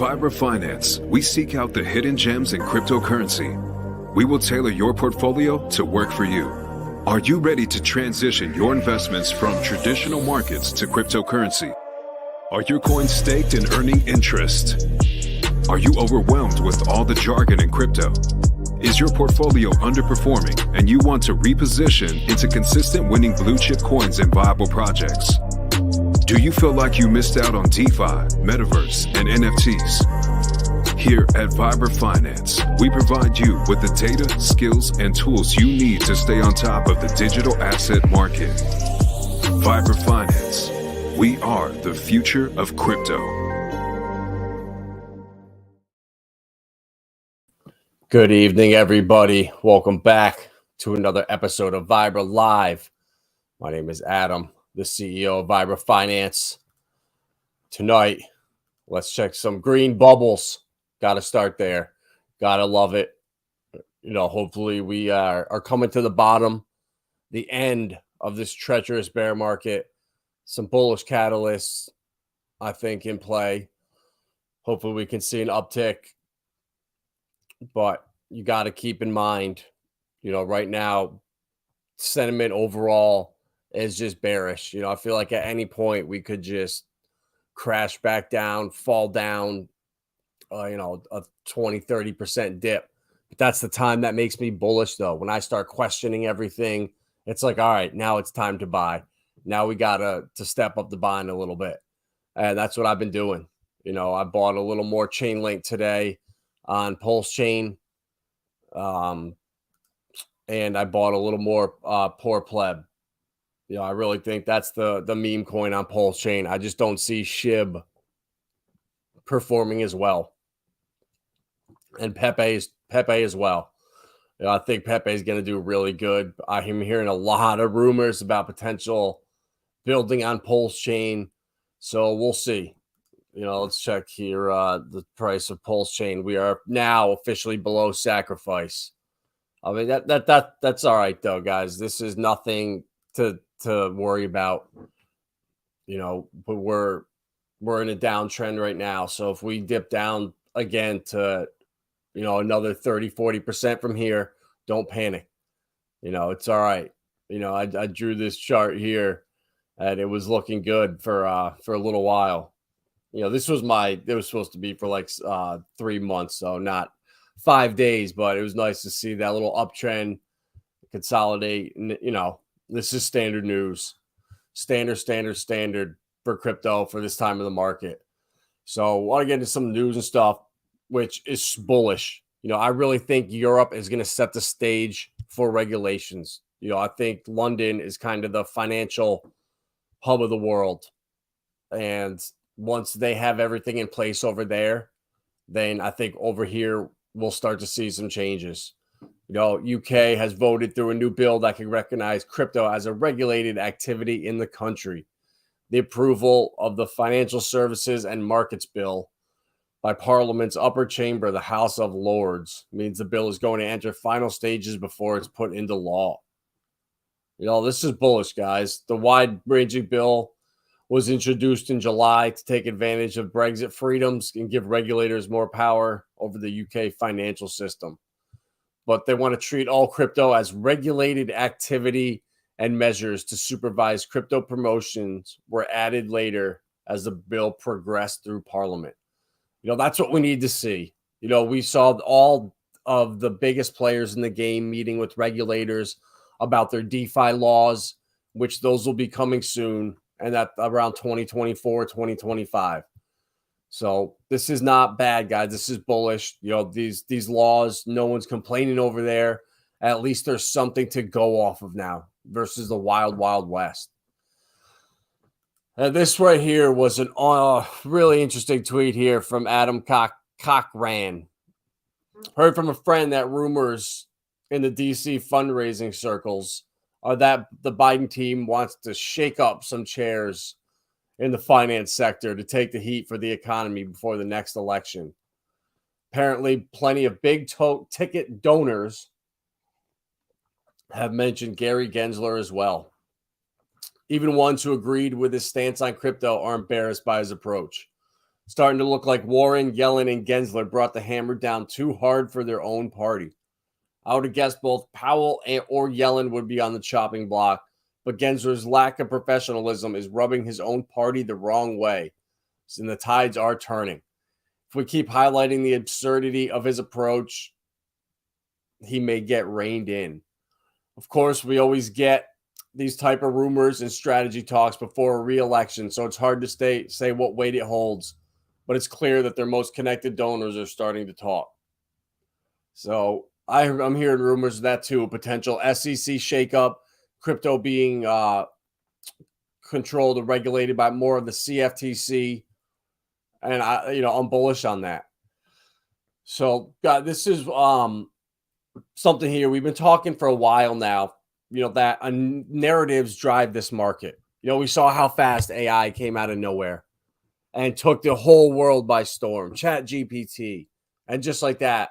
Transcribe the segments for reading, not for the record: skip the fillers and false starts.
Vibra Finance, we seek out the hidden gems in cryptocurrency. We will tailor your portfolio to work for you. Are you ready to transition your investments from traditional markets to cryptocurrency? Are your coins staked and earning interest? Are you overwhelmed with all the jargon in crypto? Is your portfolio underperforming and you want to reposition into consistent winning blue chip coins and viable projects? Do you feel like you missed out on DeFi, Metaverse, and NFTs? Here at Vibra Finance, we provide you with the data, skills, and tools you need to stay on top of the digital asset market. Vibra Finance, we are the future of crypto. Good evening, everybody. Welcome back to another episode of Vibra Live. My name is Adam, the CEO of Vibra Finance. Tonight, let's check some green bubbles. Got to start there. Got to love it. Hopefully we are coming to the bottom, the end of this treacherous bear market. Some bullish catalysts, I think, in play. Hopefully we can see an uptick. But you got to keep in mind, right now, sentiment overall is just bearish. I feel like at any point we could just crash back down, fall down, a 20-30% dip. But that's the time that makes me bullish, though. When I start questioning everything, it's like, all right, now it's time to buy. Now we got to step up the buying a little bit. And that's what I've been doing. I bought a little more Chainlink today on Pulsechain. And I bought a little more Poor Pleb. I really think that's the meme coin on Pulsechain. I just don't see SHIB performing as well. And Pepe as well. I think Pepe is going to do really good. I'm hearing a lot of rumors about potential building on Pulsechain. So we'll see. Let's check here the price of Pulsechain. We are now officially below sacrifice. I mean, that's all right, though, guys. This is nothing to worry about. But we're in a downtrend right now. So if we dip down again to, another 30-40% from here, don't panic. It's all right. I drew this chart here, and it was looking good for a little while. It was supposed to be for like 3 months, so not 5 days, but it was nice to see that little uptrend consolidate. And, this is standard news, standard for crypto for this time of the market. So I want to get into some news and stuff, which is bullish. I really think Europe is going to set the stage for regulations. I think London is kind of the financial hub of the world. And once they have everything in place over there, then I think over here we'll start to see some changes. UK has voted through a new bill that can recognize crypto as a regulated activity in the country. The approval of the Financial Services and Markets Bill by Parliament's upper chamber, the House of Lords, means the bill is going to enter final stages before it's put into law. This is bullish, guys. The wide-ranging bill was introduced in July to take advantage of Brexit freedoms and give regulators more power over the UK financial system. But they want to treat all crypto as regulated activity, and measures to supervise crypto promotions were added later as the bill progressed through Parliament. That's what we need to see. We saw all of the biggest players in the game meeting with regulators about their DeFi laws, which those will be coming soon, and that around 2024, 2025. So this is not bad, guys. This is bullish. These laws, no one's complaining over there. At least there's something to go off of now versus the wild, wild west. This right here was an really interesting tweet here from Adam Cochran. Heard from a friend that rumors in the DC fundraising circles are that the Biden team wants to shake up some chairs in the finance sector to take the heat for the economy before the next election. Apparently, plenty of big ticket donors have mentioned Gary Gensler as well. Even ones who agreed with his stance on crypto are embarrassed by his approach. Starting to look like Warren, Yellen, and Gensler brought the hammer down too hard for their own party. I would have guessed both Powell or Yellen would be on the chopping block, but Gensler's lack of professionalism is rubbing his own party the wrong way, and the tides are turning. If we keep highlighting the absurdity of his approach, he may get reined in. Of course, we always get these type of rumors and strategy talks before a re-election, so it's hard to say what weight it holds, but it's clear that their most connected donors are starting to talk. So I'm hearing rumors of that too, a potential SEC shakeup, crypto being controlled and regulated by more of the CFTC, and I'm bullish on that. So, God, this is something here we've been talking for a while now. That narratives drive this market. We saw how fast AI came out of nowhere and took the whole world by storm. Chat GPT, and just like that,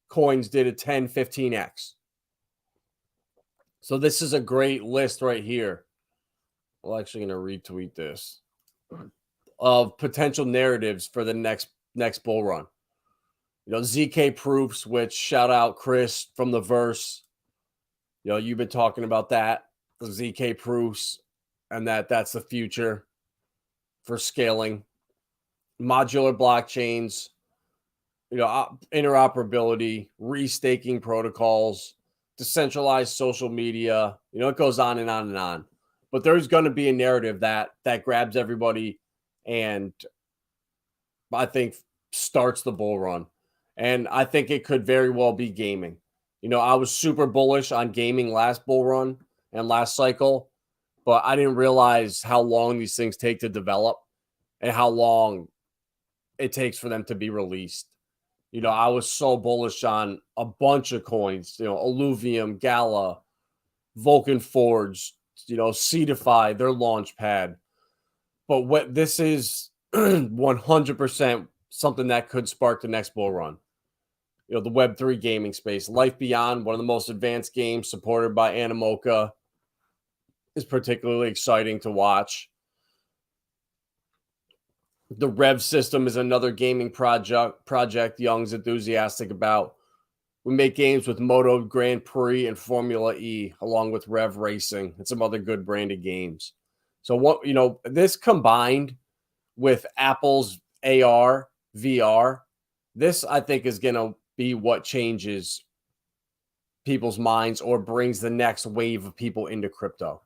coins did a 10, 15x. So this is a great list right here. We're actually going to retweet this of potential narratives for the next bull run. ZK proofs, which shout out Chris from the verse. You've been talking about that, the ZK proofs, and that's the future for scaling. Modular blockchains, interoperability, restaking protocols, decentralized social media, it goes on and on and on. But there's going to be a narrative that grabs everybody and I think starts the bull run. And I think it could very well be gaming. I was super bullish on gaming last bull run and last cycle, but I didn't realize how long these things take to develop and how long it takes for them to be released. I was so bullish on a bunch of coins, Illuvium, Gala, Vulcan Forge, Seedify, their launch pad. But what this is 100% something that could spark the next bull run. The Web3 gaming space. Life Beyond, one of the most advanced games supported by Animoca, is particularly exciting to watch. The Rev system is another gaming project Young's enthusiastic about. We make games with Moto Grand Prix and Formula E, along with Rev Racing and some other good branded games. So this combined with Apple's AR, VR, this I think is going to be what changes people's minds or brings the next wave of people into crypto.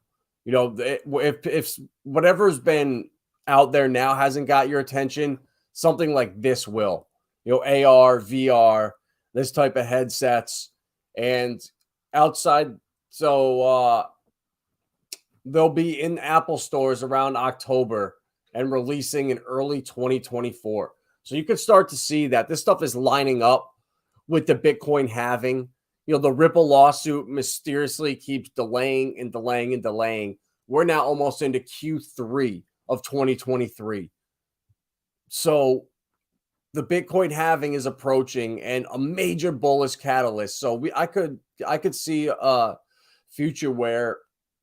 If whatever's been out there now hasn't got your attention, something like this will. AR, VR, this type of headsets, and outside. So they'll be in Apple stores around October and releasing in early 2024. So you can start to see that this stuff is lining up with the Bitcoin halving. The Ripple lawsuit mysteriously keeps delaying and delaying and delaying. We're now almost into Q3 of 2023. So the Bitcoin halving is approaching and a major bullish catalyst. So I could see a future where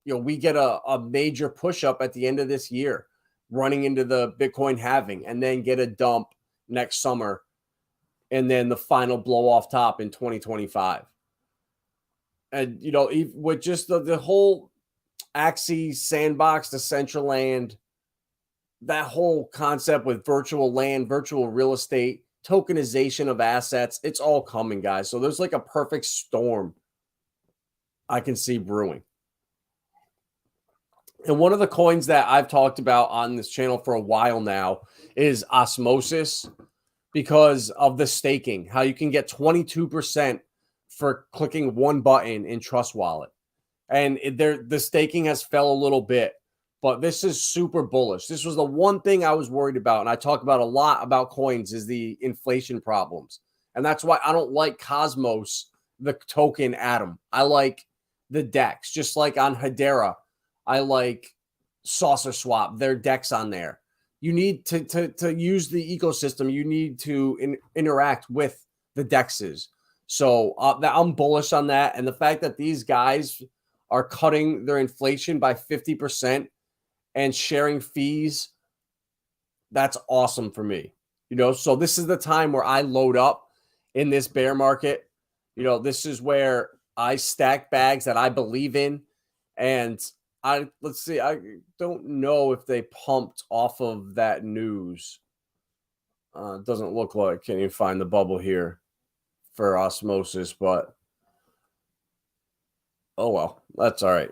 we get a major push up at the end of this year, running into the Bitcoin halving, and then get a dump next summer, and then the final blow off top in 2025. And with just the whole Axie sandbox, Decentraland, that whole concept with virtual land, virtual real estate, tokenization of assets, it's all coming, guys. So there's like a perfect storm I can see brewing. And one of the coins that I've talked about on this channel for a while now is Osmosis, because of the staking, how you can get 22% for clicking one button in Trust Wallet. And the staking has fell a little bit, but this is super bullish. This was the one thing I was worried about, and I talk about a lot about coins, is the inflation problems. And that's why I don't like Cosmos, the token Atom. I like the DEX, just like on Hedera. I like Saucer Swap, their DEX on there. You need to use the ecosystem. You need to interact with the DEXs. So I'm bullish on that. And the fact that these guys are cutting their inflation by 50% and sharing fees, that's awesome for me. So this is the time where I load up in this bear market. This is where I stack bags that I believe in. And let's see, I don't know if they pumped off of that news. It doesn't look like, can't even find the bubble here for Osmosis, but oh well, that's all right.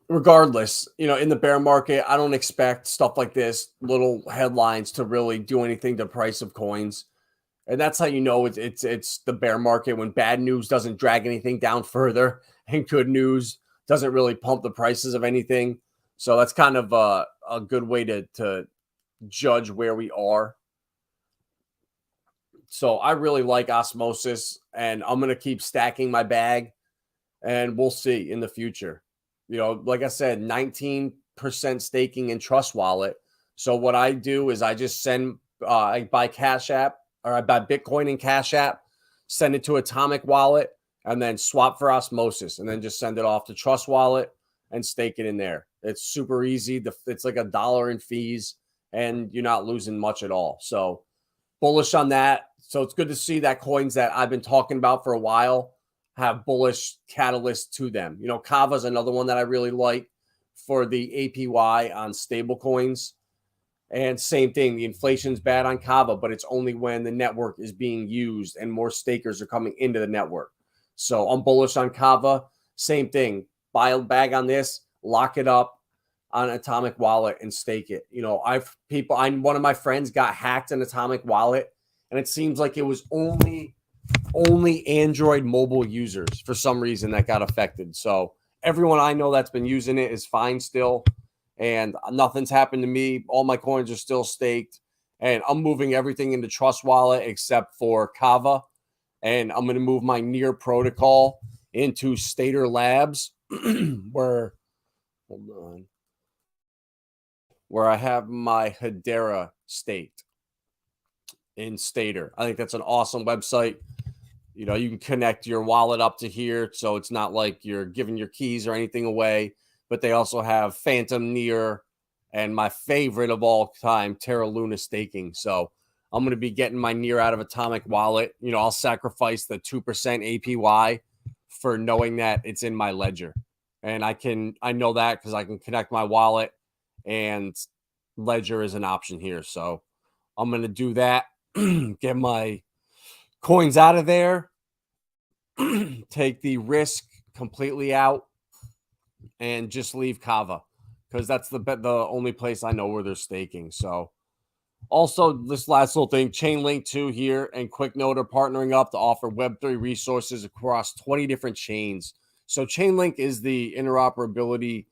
Regardless, in the bear market, I don't expect stuff like this, little headlines, to really do anything to price of coins. And that's how it's the bear market, when bad news doesn't drag anything down further and good news doesn't really pump the prices of anything. So that's kind of a good way to judge where we are. So I really like Osmosis, and I'm going to keep stacking my bag, and we'll see in the future. Like I said, 19% staking in Trust Wallet. So what I do is I just send, I buy Cash App, or I buy Bitcoin in Cash App, send it to Atomic Wallet, and then swap for Osmosis, and then just send it off to Trust Wallet and stake it in there. It's super easy. It's like $1 in fees, and you're not losing much at all. So bullish on that. So it's good to see that coins that I've been talking about for a while have bullish catalysts to them. Kava is another one that I really like for the APY on stable coins. And same thing, the inflation's bad on Kava, but it's only when the network is being used and more stakers are coming into the network. So I'm bullish on Kava. Same thing, buy a bag on this, lock it up on Atomic Wallet and stake it. One of my friends got hacked in Atomic Wallet, and it seems like it was only Android mobile users for some reason that got affected. So everyone I know that's been using it is fine still, and nothing's happened to me. All my coins are still staked, and I'm moving everything into Trust Wallet except for Kava, and I'm going to move my Near protocol into Stater Labs where I have my Hedera staked in Stater. I think that's an awesome website. You can connect your wallet up to here, so it's not like you're giving your keys or anything away. But they also have Phantom Near and my favorite of all time, Terra Luna staking. So I'm going to be getting my Near out of Atomic Wallet. I'll sacrifice the 2% APY for knowing that it's in my ledger. And I know that because I can connect my wallet, and ledger is an option here. So I'm going to do that, get my coins out of there, take the risk completely out, and just leave Kava, because that's the only place I know where they're staking. So also, this last little thing, Chainlink 2 here and QuickNote are partnering up to offer Web3 resources across 20 different chains. So Chainlink is the interoperability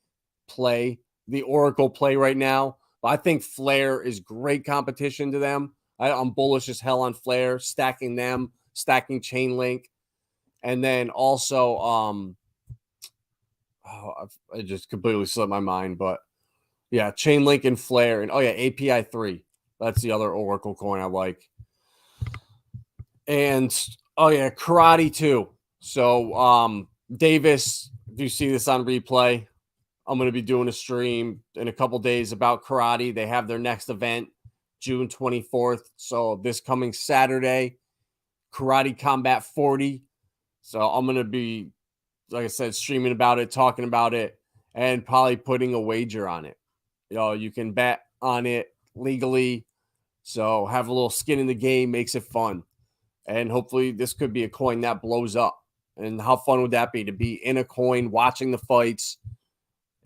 play, the Oracle play right now. But I think Flare is great competition to them. I'm bullish as hell on Flare, stacking them, stacking Chainlink. And then also, I just completely slipped my mind, but yeah, Chainlink and Flare, and API 3. That's the other Oracle coin I like. And Karate too. So Davis, if you see this on replay, I'm going to be doing a stream in a couple days about Karate. They have their next event June 24th. So this coming Saturday, Karate Combat 40. So I'm going to be, like I said, streaming about it, talking about it, and probably putting a wager on it. You can bet on it legally. So have a little skin in the game, makes it fun. And hopefully this could be a coin that blows up. And how fun would that be to be in a coin, watching the fights,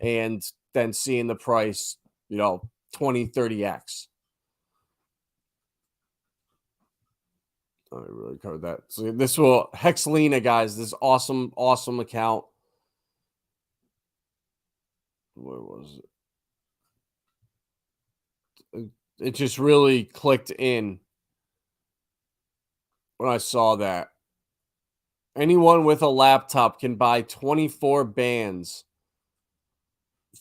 and then seeing the price, 20, 30x. I really covered that. So this will Hexlina, guys. This awesome account. Where was it? It just really clicked in when I saw that. Anyone with a laptop can buy 24 bands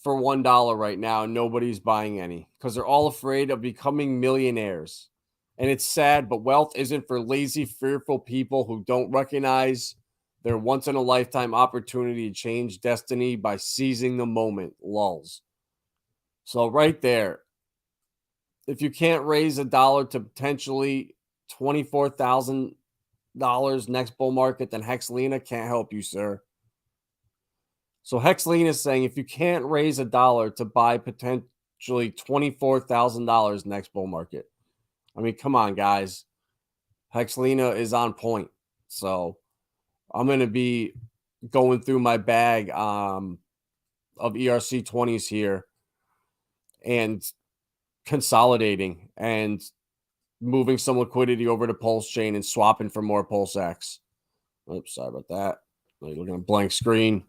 for $1 right now. Nobody's buying any because they're all afraid of becoming millionaires. And it's sad, but wealth isn't for lazy, fearful people who don't recognize their once-in-a-lifetime opportunity to change destiny by seizing the moment. Lulz. So right there, if you can't raise $1 to potentially $24,000 next bull market, then Hexlina can't help you, sir. So Hexlina is saying if you can't raise $1 to buy potentially $24,000 next bull market, I mean, come on, guys. Hexlina is on point. So I'm going to be going through my bag of ERC20s here and consolidating and moving some liquidity over to Pulsechain and swapping for more PulseX. Oops, sorry about that. Looking at a blank screen.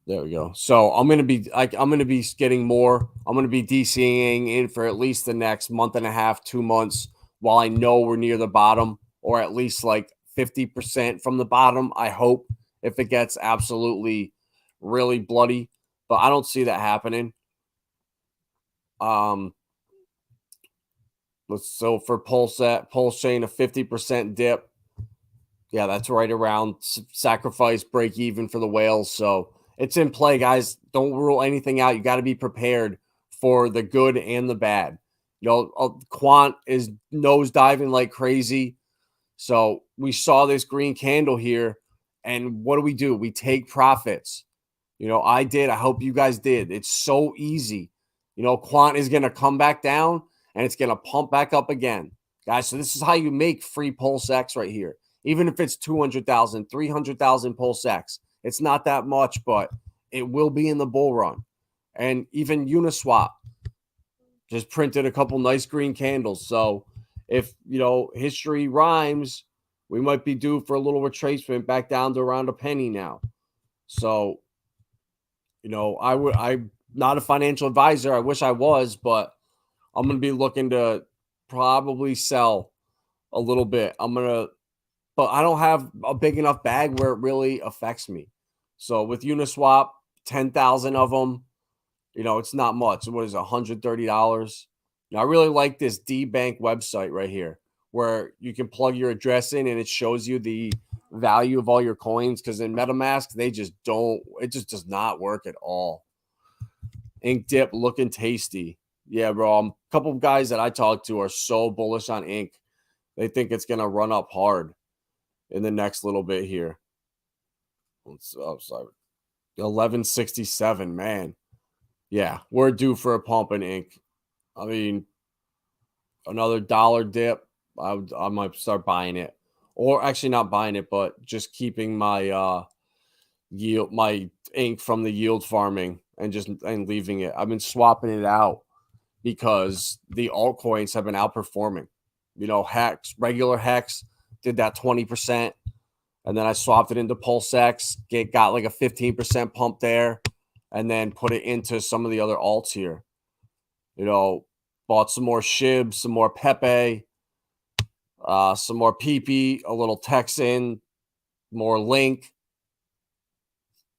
There we go. So I'm going to be getting more. I'm going to be DCing in for at least the next month and a half, 2 months, while I know we're near the bottom, or at least like 50% from the bottom. I hope, if it gets absolutely really bloody, but I don't see that happening. So for Pulsechain, a 50% dip. Yeah, that's right around sacrifice break even for the whales. So it's in play, guys. Don't rule anything out. You got to be prepared for the good and the bad. Quant is nosediving like crazy. So we saw this green candle here, and what do? We take profits. I did. I hope you guys did. It's so easy. Quant is going to come back down, and it's going to pump back up again. Guys, so this is how you make free PulseX right here. Even if it's 200,000, 300,000 PulseX. It's not that much, but it will be in the bull run. And even Uniswap just printed a couple nice green candles. So if, history rhymes, we might be due for a little retracement back down to around a penny now. So, I'm not a financial advisor. I wish I was, but I'm going to be looking to probably sell a little bit. But I don't have a big enough bag where it really affects me. So with Uniswap, 10,000 of them, it's not much. What is it, $130? I really like this DBank website right here, where you can plug your address in and it shows you the value of all your coins. Because in MetaMask, it just does not work at all. Ink dip looking tasty. Yeah, bro. A couple of guys that I talk to are so bullish on Ink. They think it's going to run up hard in the next little bit here. Sorry. 1167, man. Yeah, we're due for a pump in Ink. I mean, another dollar dip. I might start buying it, or actually not buying it, but just keeping my yield, my Ink from the yield farming, and leaving it. I've been swapping it out because the altcoins have been outperforming. HEX, regular HEX did that 20%. And then I swapped it into PulseX, got like a 15% pump there, and then put it into some of the other alts here. Bought some more SHIB, some more Pepe, some more PP, a little Texan, more Link,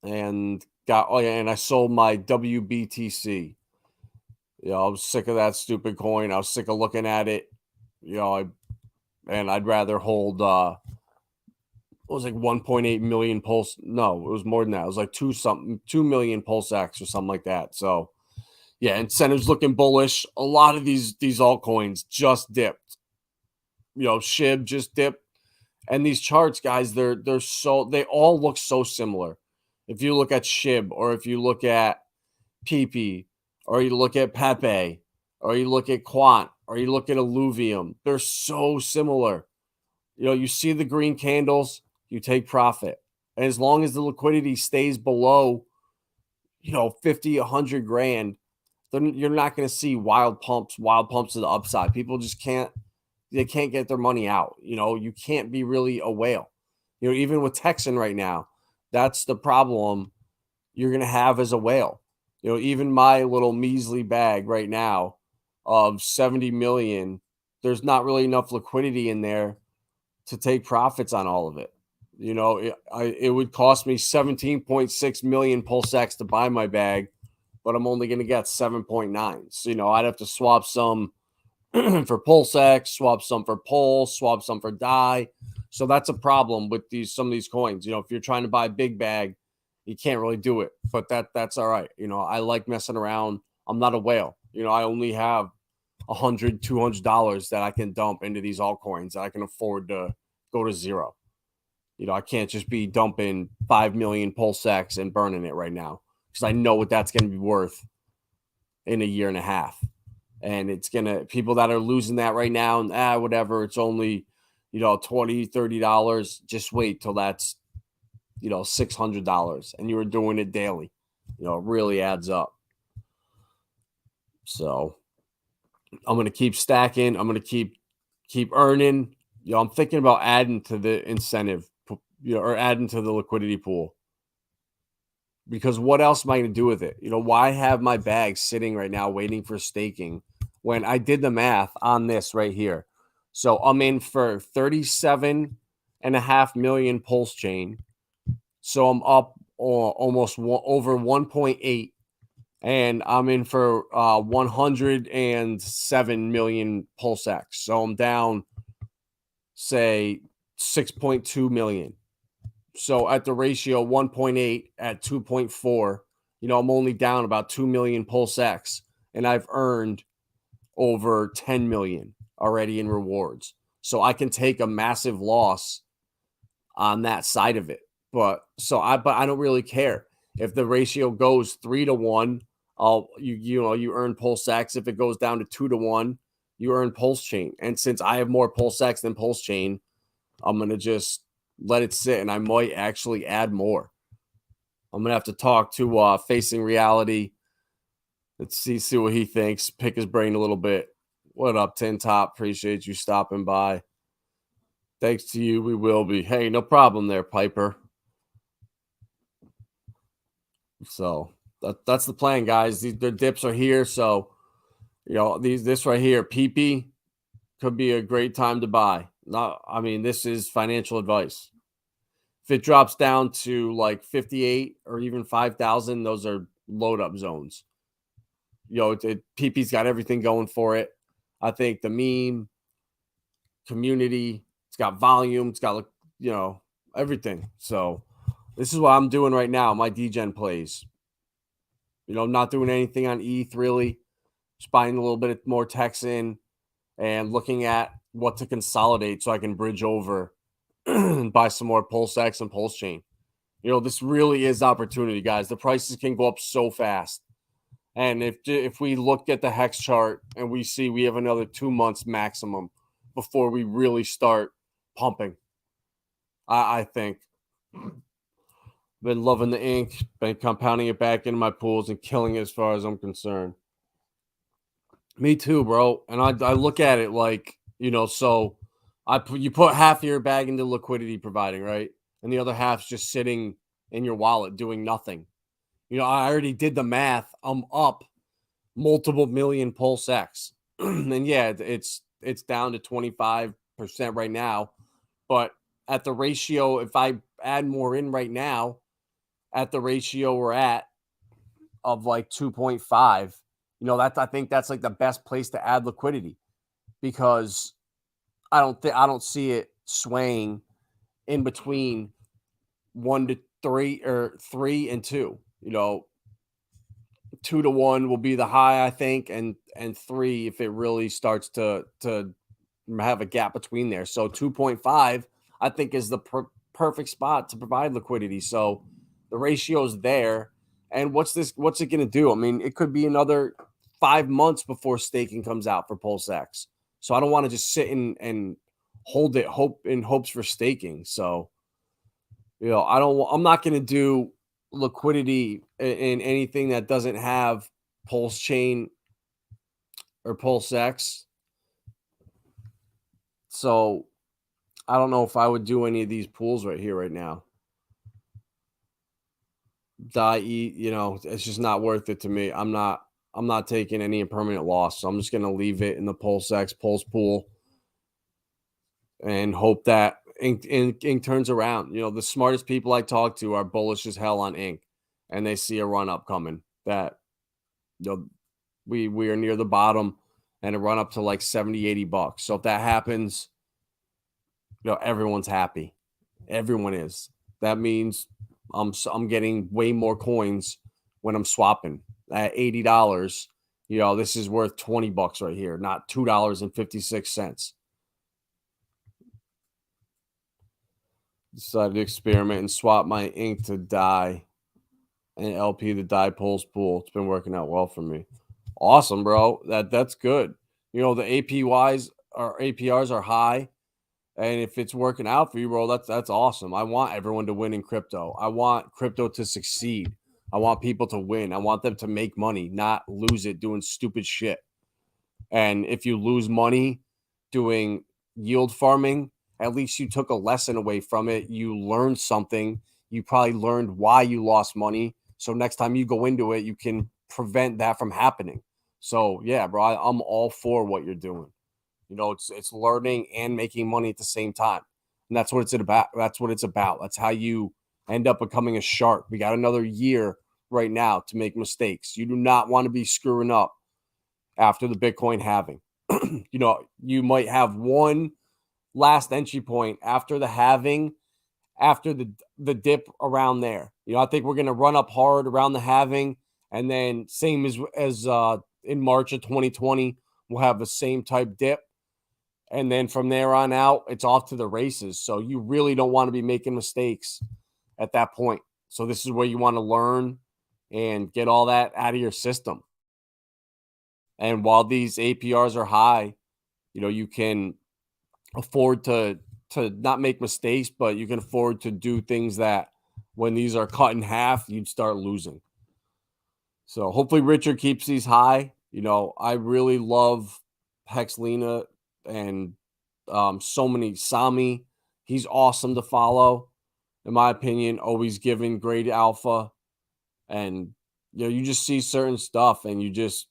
and and I sold my WBTC. I was sick of that stupid coin. I was sick of looking at it. I'd rather hold it was like 1.8 million pulse. No, it was more than that. It was like 2 million PulseX or something like that. So yeah, incentives looking bullish. A lot of these altcoins just dipped. SHIB just dipped. And these charts, guys, they all look so similar. If you look at SHIB, or if you look at PP, or you look at Pepe, or you look at Quant, or you look at Illuvium, they're so similar. You see the green candles, you take profit. And as long as the liquidity stays below, 50, 100 grand, then you're not going to see wild pumps to the upside. People just can't get their money out. You can't be really a whale. Even with Texan right now, that's the problem you're going to have as a whale. Even my little measly bag right now of 70 million, there's not really enough liquidity in there to take profits on all of it. It would cost me 17.6 million PulseX to buy my bag, but I'm only going to get 7.9. So, I'd have to swap some for PulseX, swap some for Pulse, swap some for DAI. So that's a problem with some of these coins. If you're trying to buy a big bag You can't really do it, but that's all right. You know, I like messing around. I'm not a whale. You know, I only have $100, $200 that I can dump into these altcoins that I can afford to go to zero. You know, I can't just be dumping 5 million PulseX and burning it right now because I know what that's going to be worth in a year and a half. And it's going to, people that are losing that right now, and whatever, it's only, you know, $20, $30. Just wait till that's, you know, $600 and you were doing it daily. You know, it really adds up. So I'm going to keep stacking. I'm going to keep earning. You know, I'm thinking about adding to the incentive, you know, or adding to the liquidity pool. Because what else am I going to do with it? You know, why have my bag sitting right now waiting for staking when I did the math on this right here? So I'm in for 37.5 million pulse chain. So I'm up almost over 1.8, and I'm in for 107 million PulseX. So I'm down, say, 6.2 million. So at the ratio 1.8 at 2.4, you know, I'm only down about 2 million PulseX, and I've earned over 10 million already in rewards. So I can take a massive loss on that side of it. But I don't really care if the ratio goes 3-1. You earn PulseX. If it goes down to 2-1, you earn Pulse Chain. And since I have more PulseX than Pulse Chain, I'm gonna just let it sit, and I might actually add more. I'm gonna have to talk to Facing Reality. Let's see what he thinks. Pick his brain a little bit. What up, Tin Top? Appreciate you stopping by. Thanks to you, we will be. Hey, no problem there, Piper. So that's the plan, guys. The dips are here. So, you know, this right here, PP, could be a great time to buy. This is financial advice. If it drops down to like 58 or even 5,000, those are load up zones. You know, PP's got everything going for it. I think the meme community, it's got volume, it's got, you know, everything. So this is what I'm doing right now. My degen plays. You know, not doing anything on ETH really. Just buying a little bit more techs in and looking at what to consolidate so I can bridge over and buy some more PulseX and Pulse Chain. You know, this really is opportunity, guys. The prices can go up so fast. And if we look at the HEX chart and we see we have another 2 months maximum before we really start pumping, I think. Been loving the ink, been compounding it back into my pools and killing it as far as I'm concerned. Me too, bro. And I look at it like, you know, so you put half of your bag into liquidity providing, right? And the other half's just sitting in your wallet doing nothing. You know, I already did the math. I'm up multiple million PulseX. And yeah, it's down to 25% right now. But at the ratio, if I add more in right now, at the ratio we're at of like 2.5, you know, I think that's like the best place to add liquidity, because I don't see it swaying in between 1 to 3 or 3 and 2. You know, 2-1 will be the high, I think, and 3 if it really starts to have a gap between there. So 2.5, I think, is the perfect spot to provide liquidity. So the ratio's there. And what's it going to do? I mean, it could be another 5 months before staking comes out for PulseX. So I don't want to just sit and hold it in hopes for staking. So, you know, I'm not going to do liquidity in anything that doesn't have Pulse Chain or PulseX. So I don't know if I would do any of these pools right here right now. You know, it's just not worth it to me. I'm not taking any permanent loss. So I'm just going to leave it in the PulseX Pulse pool and hope that Ink turns around. You know, the smartest people I talk to are bullish as hell on Ink, and they see a run up coming. That, you know, we are near the bottom and a run up to like 70, $80. So if that happens, you know, everyone's happy. Everyone is. That means I'm getting way more coins when I'm swapping at $80. You know, this is worth $20 right here, not $2.56. Decided to experiment and swap my ink to dye and LP the dye pulse pool. It's been working out well for me. Awesome, bro. That's good. You know, the APRs are high. And if it's working out for you, bro, that's awesome. I want everyone to win in crypto. I want crypto to succeed. I want people to win. I want them to make money, not lose it doing stupid shit. And if you lose money doing yield farming, at least you took a lesson away from it. You learned something. You probably learned why you lost money. So next time you go into it, you can prevent that from happening. So yeah, bro, I'm all for what you're doing. You know, it's learning and making money at the same time. And that's what it's about. That's what it's about. That's how you end up becoming a shark. We got another year right now to make mistakes. You do not want to be screwing up after the Bitcoin halving. You know, you might have one last entry point after the halving, after the dip around there. You know, I think we're going to run up hard around the halving, and then same as in March of 2020, we'll have the same type dip. And then from there on out, it's off to the races. So you really don't want to be making mistakes at that point. So this is where you want to learn and get all that out of your system. And while these APRs are high, you know, you can afford to not make mistakes, but you can afford to do things that when these are cut in half, you'd start losing. So hopefully Richard keeps these high. You know, I really love Hexlina and so many Sami. He's awesome to follow, in my opinion, always giving great alpha. And you know, you just see certain stuff and you just,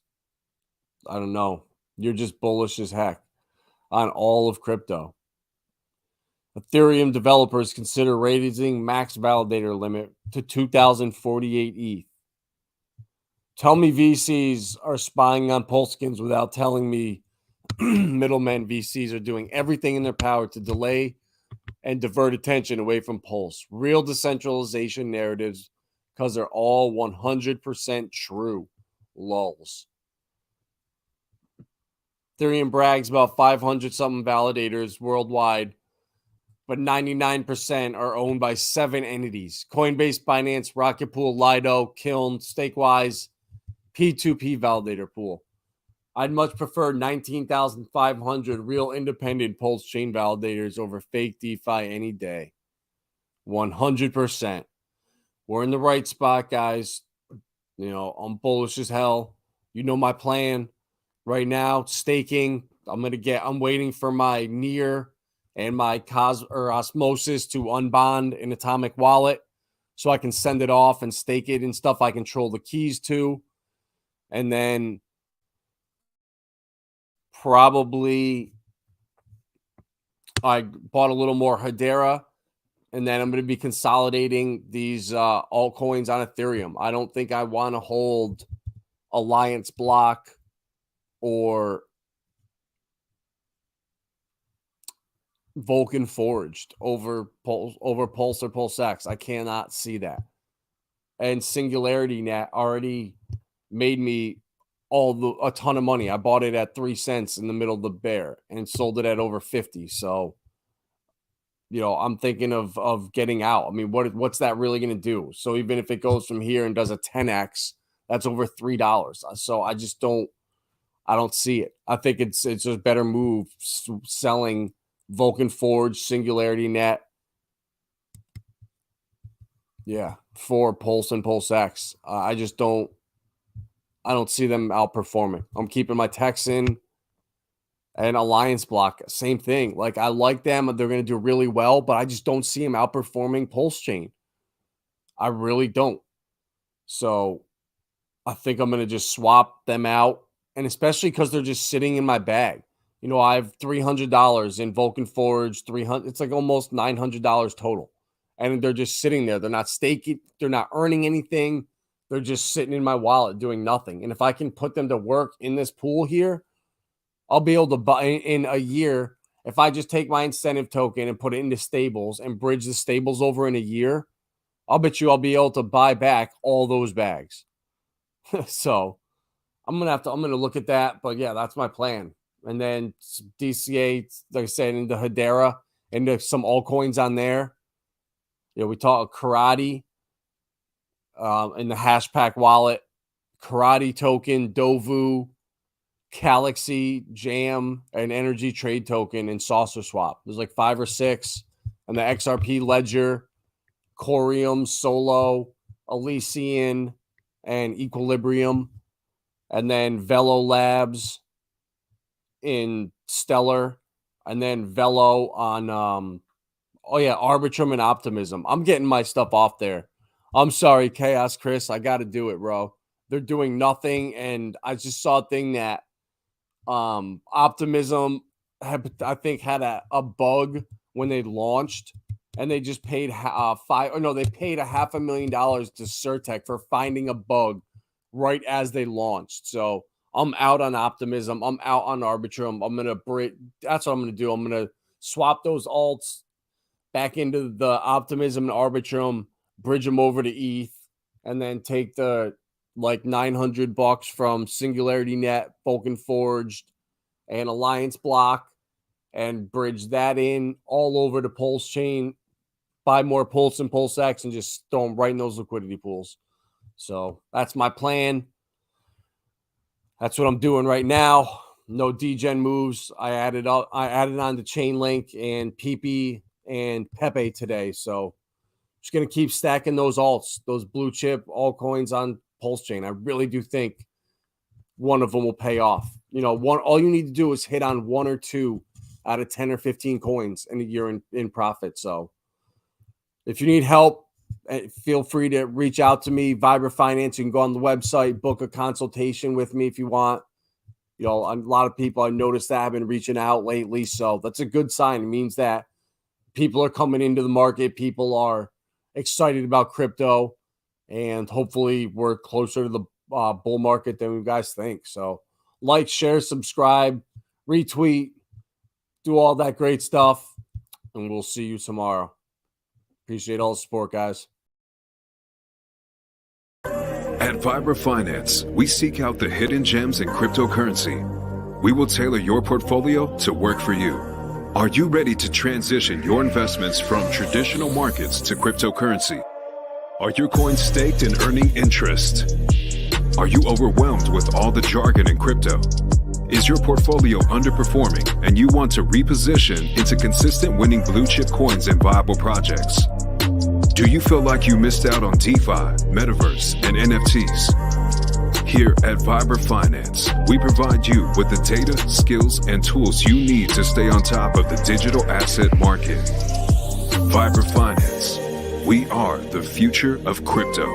I don't know, you're just bullish as heck on all of crypto. Ethereum developers consider raising max validator limit to 2048 ETH. Tell me VCs are spying on Pulsekins without telling me middlemen VCs are doing everything in their power to delay and divert attention away from Pulse. Real decentralization narratives, because they're all 100% true. Lulz. Ethereum brags about 500 something validators worldwide, but 99% are owned by 7 entities: Coinbase, Binance, Rocket Pool, Lido, Kiln, Stakewise, P2P validator pool. I'd much prefer 19,500 real independent Pulse chain validators over fake DeFi any day. 100%. We're in the right spot, guys. You know, I'm bullish as hell. You know my plan right now. Staking. I'm waiting for my Near and my Osmosis to unbond in Atomic Wallet so I can send it off and stake it and stuff I control the keys to. And then probably I bought a little more Hedera, and then I'm going to be consolidating these altcoins on Ethereum. I don't think I want to hold Alliance Block or Vulcan Forged over Pulse or PulseX. I cannot see that. And Singularity Net already made me a ton of money. I bought it at 3 cents in the middle of the bear and sold it at over 50. So, you know, I'm thinking of getting out. I mean, what's that really going to do? So even if it goes from here and does a 10x, that's over $3. So I don't see it. I think it's a better move selling Vulcan Forge, Singularity Net. Yeah, for Pulse and PulseX. I don't see them outperforming. I'm keeping my Texan and Alliance Block. Same thing. Like, I like them. They're going to do really well, but I just don't see them outperforming Pulse Chain. I really don't. So I think I'm going to just swap them out. And especially because they're just sitting in my bag. You know, I have $300 in Vulcan Forge, $300. It's like almost $900 total. And they're just sitting there. They're not staking. They're not earning anything. They're just sitting in my wallet doing nothing. And if I can put them to work in this pool here, I'll be able to buy in a year. If I just take my incentive token and put it into stables and bridge the stables over in a year, I'll bet you I'll be able to buy back all those bags. So I'm gonna look at that. But yeah, that's my plan. And then DCA, like I said, into Hedera, into some altcoins on there. You know, we talk Karate in the Hashpack wallet, Karate token, Dovu, Galaxy, Jam, and Energy Trade token, and Saucer Swap. There's like 5 or 6. And the XRP Ledger, Corium, Solo, Elysian, and Equilibrium. And then Velo Labs in Stellar. And then Velo on, Arbitrum and Optimism. I'm getting my stuff off there. I'm sorry, Chaos Chris. I got to do it, bro. They're doing nothing. And I just saw a thing that Optimism had a bug when they launched, and they just paid they paid $500,000 to Certec for finding a bug right as they launched. So I'm out on Optimism. I'm out on Arbitrum. That's what I'm gonna do. I'm gonna swap those alts back into the Optimism and Arbitrum, bridge them over to ETH, and then take the like $900 from Singularity Net, Vulcan Forged, and Alliance Block, and bridge that in all over to Pulsechain, buy more Pulse and PulseX, and just throw them right in those liquidity pools. So that's my plan. That's what I'm doing right now. No degen moves. I added on to Chainlink and PP and Pepe today. So just going to keep stacking those alts, those blue chip altcoins on Pulsechain. I really do think one of them will pay off. You know, all you need to do is hit on 1 or 2 out of 10 or 15 coins in a year in profit. So if you need help, feel free to reach out to me, Vibra Finance. You can go on the website, book a consultation with me if you want. You know, a lot of people, I noticed that, have been reaching out lately. So that's a good sign. It means that people are coming into the market. People are excited about crypto, and hopefully we're closer to the bull market than you guys think. So like, share, subscribe, retweet, do all that great stuff, and we'll see you tomorrow. Appreciate all the support, guys. At Vibra Finance, we seek out the hidden gems in cryptocurrency. We will tailor your portfolio to work for you. Are you ready to transition your investments from traditional markets to cryptocurrency? Are your coins staked and earning interest? Are you overwhelmed with all the jargon in crypto? Is your portfolio underperforming and you want to reposition into consistent winning blue chip coins and viable projects? Do you feel like you missed out on DeFi, Metaverse, and NFTs? Here at Vibra Finance, we provide you with the data, skills, and tools you need to stay on top of the digital asset market. Vibra Finance, we are the future of crypto.